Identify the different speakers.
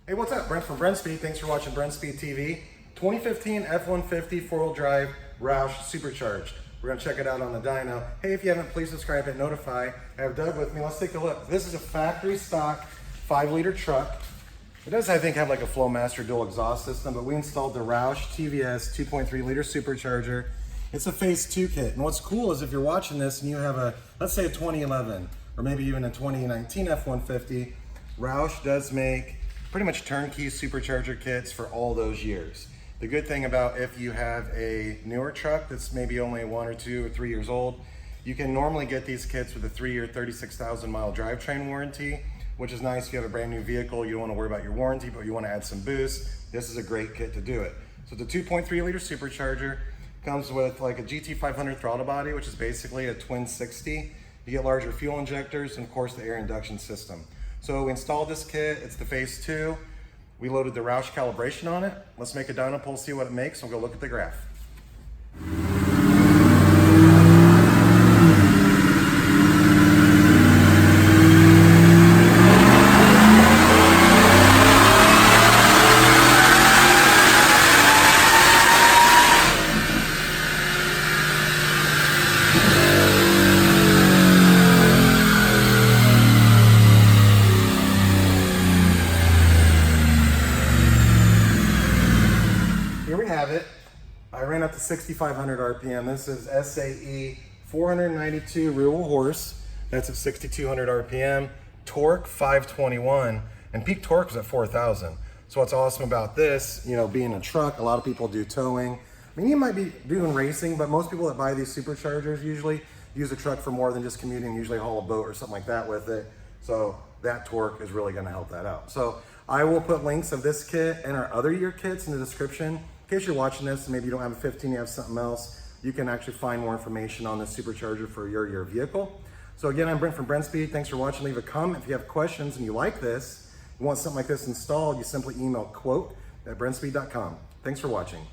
Speaker 1: Hey, what's up? Brent from Brenspeed. Thanks for watching Brenspeed TV. 2015 F150 4-wheel drive Roush Supercharged. We're gonna check it out on the dyno. Hey, if you haven't, please subscribe, hit notify. I have Doug with me. Let's take a look. This is a factory stock 5-liter truck. It does, I think, have like a Flowmaster dual exhaust system, but we installed the Roush TVS 2.3-liter supercharger. It's a phase 2 kit. And what's cool is if you're watching this and you have a, let's say a 2011 or maybe even a 2019 F150, Roush does make pretty much turnkey supercharger kits for all those years. The good thing about if you have a newer truck that's maybe only 1 or 2 or 3 years old, you can normally get these kits with a 3-year, 36,000 mile drivetrain warranty, which is nice if you have a brand new vehicle, you don't want to worry about your warranty, but you want to add some boost. This is a great kit to do it. So the 2.3-liter supercharger comes with like a GT500 throttle body, which is basically a twin 60. You get larger fuel injectors and of course the air induction system. So we installed this kit, it's the phase 2. We loaded the Roush calibration on it. Let's make a dyno pull, see what it makes. We'll go look at the graph. Here we have it. I ran up to 6,500 RPM. This is SAE 492 rear wheel horse. That's at 6,200 RPM. Torque 521, and peak torque is at 4,000. So what's awesome about this, you know, being a truck, a lot of people do towing. I mean, you might be doing racing, but most people that buy these superchargers usually use a truck for more than just commuting, usually haul a boat or something like that with it. So that torque is really gonna help that out. So I will put links of this kit and our other year kits in the description. In case you're watching this and maybe you don't have a 15, you have something else, you can actually find more information on this supercharger for your vehicle. So again, I'm Brent from Brenspeed. Thanks for watching. Leave a comment if you have questions and you like this, you want something like this installed, you simply email quote@brenspeed.com. Thanks for watching.